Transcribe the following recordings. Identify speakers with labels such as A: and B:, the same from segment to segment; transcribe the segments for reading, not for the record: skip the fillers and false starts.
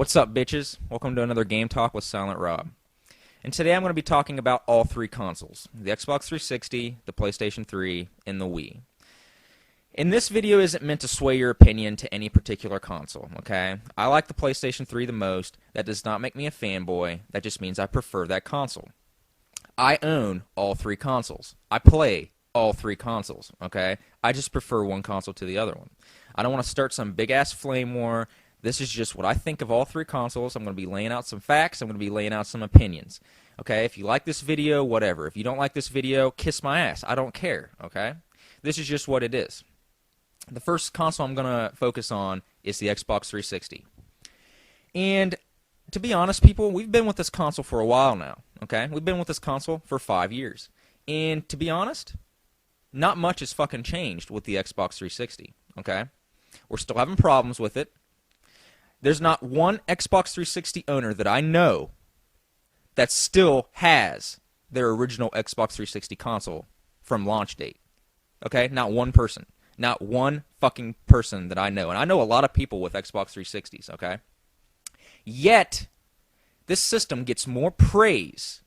A: What's up, bitches? Welcome to another Game Talk with Silent Rob. And today I'm going to be talking about all three consoles, the Xbox 360, the PlayStation 3, and the Wii. And this video isn't meant to sway your opinion to any particular console, okay? I like the PlayStation 3 the most. That does not make me a fanboy. That just means I prefer that console. I own all three consoles. I play all three consoles, okay? I just prefer one console to the other one. I don't want to start some big-ass flame war. This is just what I think of all three consoles. I'm going to be laying out some facts. I'm going to be laying out some opinions. Okay, if you like this video, whatever. If you don't like this video, kiss my ass. I don't care, okay? This is just what it is. The first console I'm going to focus on is the Xbox 360. And to be honest, people, we've been with this console for a while now, okay? We've been with this console for 5 years. And to be honest, not much has fucking changed with the Xbox 360, okay? We're still having problems with it. There's not one Xbox 360 owner that I know that still has their original Xbox 360 console from launch date. Okay? Not one person. Not one fucking person that I know. And I know a lot of people with Xbox 360s, okay? Yet, this system gets more praise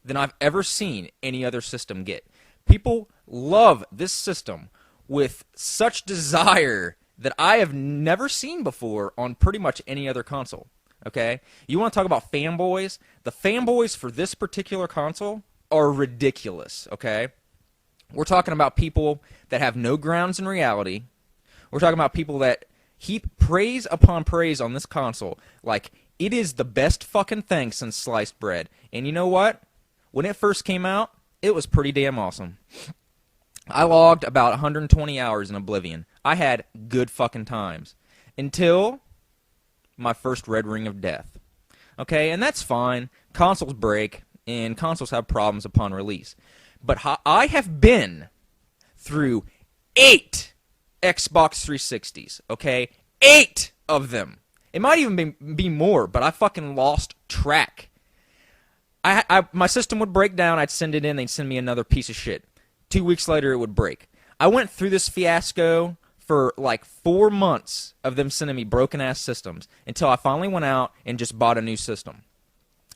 A: than I've ever seen any other system get. People love this system with such desire that I have never seen before on pretty much any other console, okay? You want to talk about fanboys? The fanboys for this particular console are ridiculous, okay? We're talking about people that have no grounds in reality. We're talking about people that heap praise upon praise on this console like it is the best fucking thing since sliced bread. And you know what? When it first came out, it was pretty damn awesome. I logged about 120 hours in Oblivion. I had good fucking times. Until my first Red Ring of Death. Okay, and that's fine. Consoles break, and consoles have problems upon release. But I have been through 8 Xbox 360s, okay? 8 of them. It might even be more, but I fucking lost track. My system would break down, I'd send it in, they'd send me another piece of shit. 2 weeks later, it would break. I went through this fiasco for like 4 months of them sending me broken-ass systems until I finally went out and just bought a new system.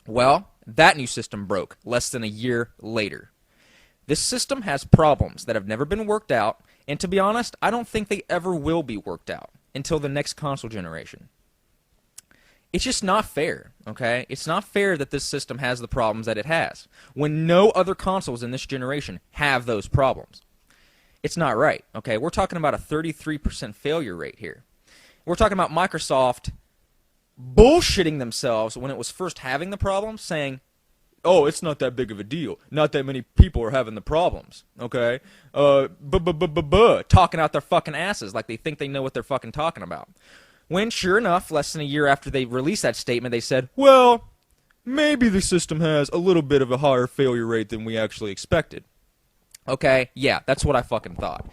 A: Well, that new system broke less than a year later. This system has problems that have never been worked out, and to be honest, I don't think they ever will be worked out until the next console generation. It's just not fair, okay? It's not fair that this system has the problems that it has, when no other consoles in this generation have those problems. It's not right, okay? We're talking about a 33% failure rate here. We're talking about Microsoft bullshitting themselves when it was first having the problems, saying, oh, it's not that big of a deal. Not that many people are having the problems, okay? Talking out their fucking asses like they think they know what they're fucking talking about. When, sure enough, less than a year after they released that statement, they said, well, maybe the system has a little bit of a higher failure rate than we actually expected. Okay, yeah, that's what I fucking thought.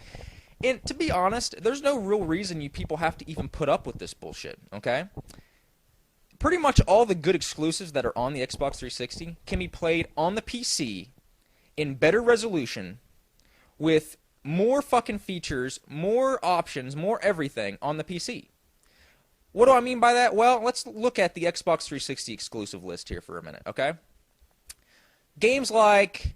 A: And to be honest, there's no real reason you people have to even put up with this bullshit, okay? Pretty much all the good exclusives that are on the Xbox 360 can be played on the PC in better resolution with more fucking features, more options, more everything on the PC. What do I mean by that? Well, let's look at the Xbox 360 exclusive list here for a minute, okay? Games like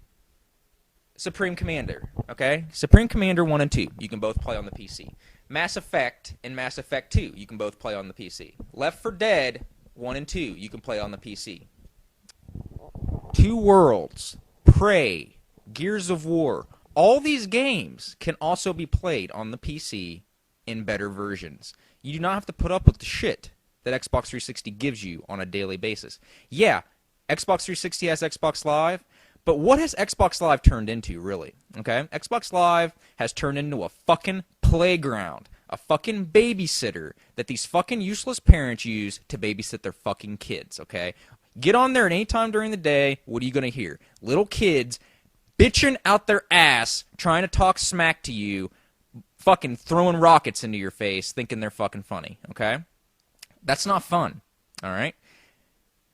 A: Supreme Commander, okay? Supreme Commander 1 and 2, you can both play on the PC. Mass Effect and Mass Effect 2, you can both play on the PC. Left 4 Dead 1 and 2, you can play on the PC. Two Worlds, Prey, Gears of War, all these games can also be played on the PC in better versions. You do not have to put up with the shit that Xbox 360 gives you on a daily basis. Yeah, Xbox 360 has Xbox Live, but what has Xbox Live turned into, really? Okay? Xbox Live has turned into a fucking playground, a fucking babysitter that these fucking useless parents use to babysit their fucking kids, okay? Get on there at any time during the day, what are you going to hear? Little kids bitching out their ass, trying to talk smack to you, fucking throwing rockets into your face, thinking they're fucking funny, okay? That's not fun, all right?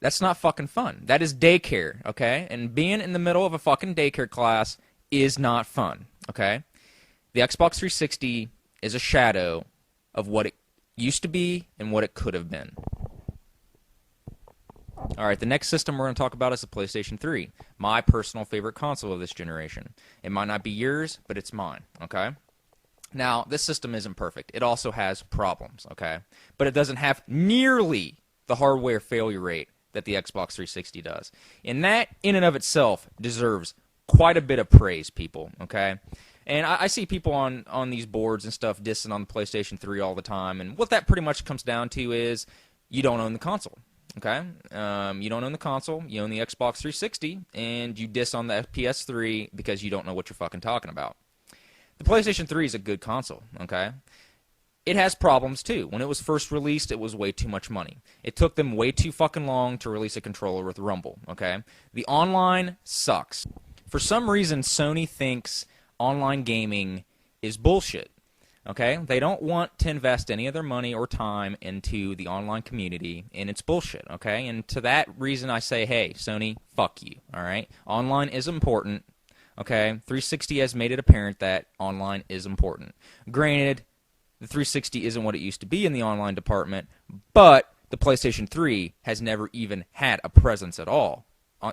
A: That's not fucking fun. That is daycare, okay? And being in the middle of a fucking daycare class is not fun, okay? The Xbox 360 is a shadow of what it used to be and what it could have been. Alright, the next system we're going to talk about is the PlayStation 3, my personal favorite console of this generation. It might not be yours, but it's mine, okay? Now, this system isn't perfect. It also has problems, okay? But it doesn't have nearly the hardware failure rate that the Xbox 360 does. And that, in and of itself, deserves quite a bit of praise, people, okay? And I see people on these boards and stuff dissing on the PlayStation 3 all the time, and what that pretty much comes down to is you don't own the console, okay? You don't own the console, you own the Xbox 360, and you diss on the PS3 because you don't know what you're fucking talking about. The PlayStation 3 is a good console, okay? It has problems, too. When it was first released, it was way too much money. It took them way too fucking long to release a controller with Rumble, okay? The online sucks. For some reason, Sony thinks online gaming is bullshit, okay? They don't want to invest any of their money or time into the online community, and it's bullshit, okay? And to that reason, I say, hey, Sony, fuck you, all right? Online is important, okay? 360 has made it apparent that online is important. Granted, the 360 isn't what it used to be in the online department, but the PlayStation 3 has never even had a presence at all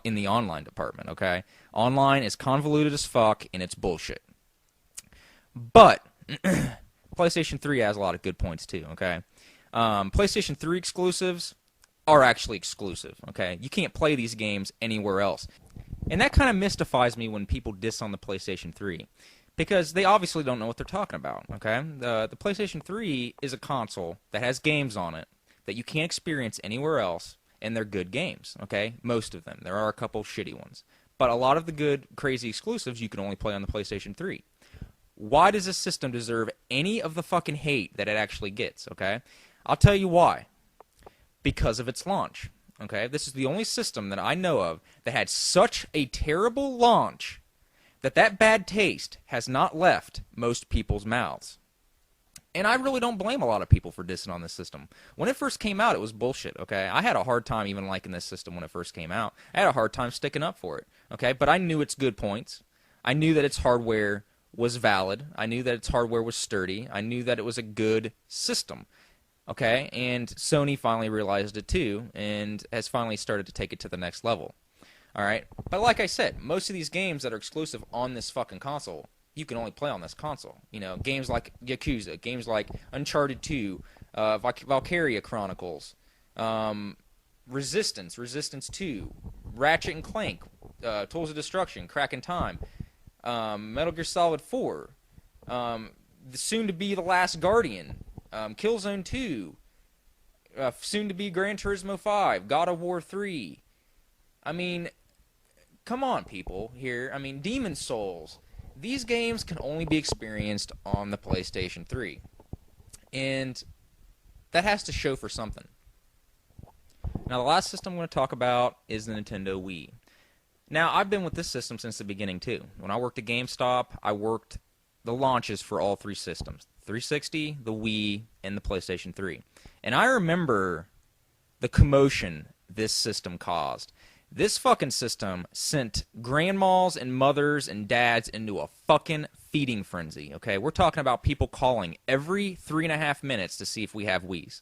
A: in the online department, okay? Online is convoluted as fuck, and it's bullshit. But PlayStation 3 has a lot of good points, too, okay? PlayStation 3 exclusives are actually exclusive, okay? You can't play these games anywhere else. And that kind of mystifies me when people diss on the PlayStation 3, because they obviously don't know what they're talking about, okay? The PlayStation 3 is a console that has games on it that you can't experience anywhere else, and they're good games, okay? Most of them. There are a couple shitty ones. But a lot of the good, crazy exclusives you can only play on the PlayStation 3. Why does this system deserve any of the fucking hate that it actually gets, okay? I'll tell you why. Because of its launch, okay? This is the only system that I know of that had such a terrible launch that bad taste has not left most people's mouths. And I really don't blame a lot of people for dissing on this system. When it first came out, it was bullshit, okay? I had a hard time even liking this system when it first came out. I had a hard time sticking up for it, okay? But I knew its good points. I knew that its hardware was valid. I knew that its hardware was sturdy. I knew that it was a good system, okay? And Sony finally realized it too, and has finally started to take it to the next level. Alright? But like I said, most of these games that are exclusive on this fucking console, you can only play on this console. You know, games like Yakuza, games like Uncharted 2, Valkyria Chronicles, Resistance 2, Ratchet and Clank, Tools of Destruction, Crack in Time, Metal Gear Solid 4, soon-to-be The Last Guardian, Killzone 2, soon-to-be Gran Turismo 5, God of War 3. I mean, come on, people, here. I mean, Demon's Souls. These games can only be experienced on the PlayStation 3. And that has to show for something. Now, the last system I'm going to talk about is the Nintendo Wii. Now, I've been with this system since the beginning, too. When I worked at GameStop, I worked the launches for all three systems. 360, the Wii, and the PlayStation 3. And I remember the commotion this system caused. This fucking system sent grandmas and mothers and dads into a fucking feeding frenzy, okay? We're talking about people calling every 3.5 minutes to see if we have Wiis.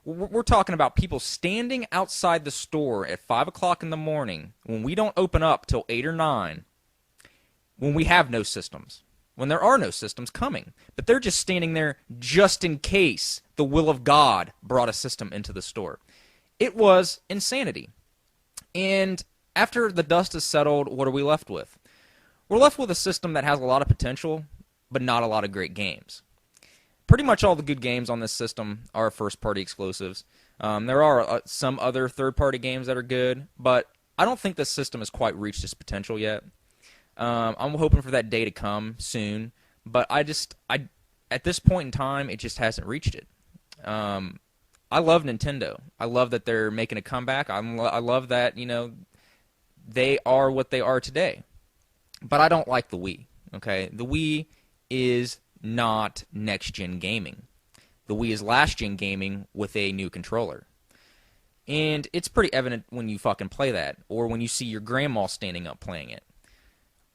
A: We're talking about people standing outside the store at 5 o'clock in the morning when we don't open up till 8 or 9, when we have no systems, when there are no systems coming. But they're just standing there just in case the will of God brought a system into the store. It was insanity. And after the dust has settled, what are we left with? We're left with a system that has a lot of potential, but not a lot of great games. Pretty much all the good games on this system are first-party exclusives. There are some other third-party games that are good, but I don't think this system has quite reached its potential yet. I'm hoping for that day to come soon, but at this point in time, it just hasn't reached it. I love Nintendo. I love that they're making a comeback. I love that, you know, they are what they are today. But I don't like the Wii, okay? The Wii is not next-gen gaming. The Wii is last-gen gaming with a new controller. And it's pretty evident when you fucking play that, or when you see your grandma standing up playing it.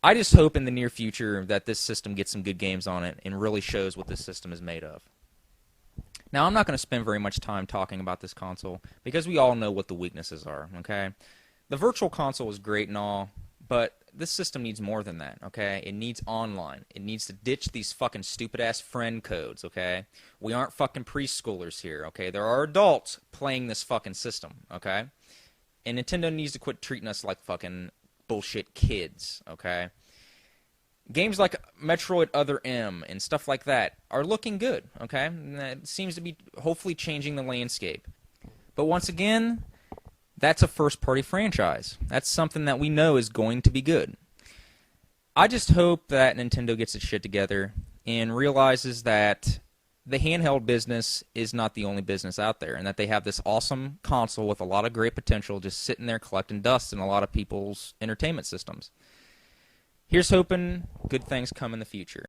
A: I just hope in the near future that this system gets some good games on it and really shows what this system is made of. Now, I'm not going to spend very much time talking about this console because we all know what the weaknesses are, okay? The Virtual Console is great and all, but this system needs more than that, okay? It needs online. It needs to ditch these fucking stupid-ass friend codes, okay? We aren't fucking preschoolers here, okay? There are adults playing this fucking system, okay? And Nintendo needs to quit treating us like fucking bullshit kids, okay? Games like Metroid Other M and stuff like that are looking good, okay? And that seems to be hopefully changing the landscape. But once again, that's a first-party franchise. That's something that we know is going to be good. I just hope that Nintendo gets its shit together and realizes that the handheld business is not the only business out there, and that they have this awesome console with a lot of great potential just sitting there collecting dust in a lot of people's entertainment systems. Here's hoping good things come in the future.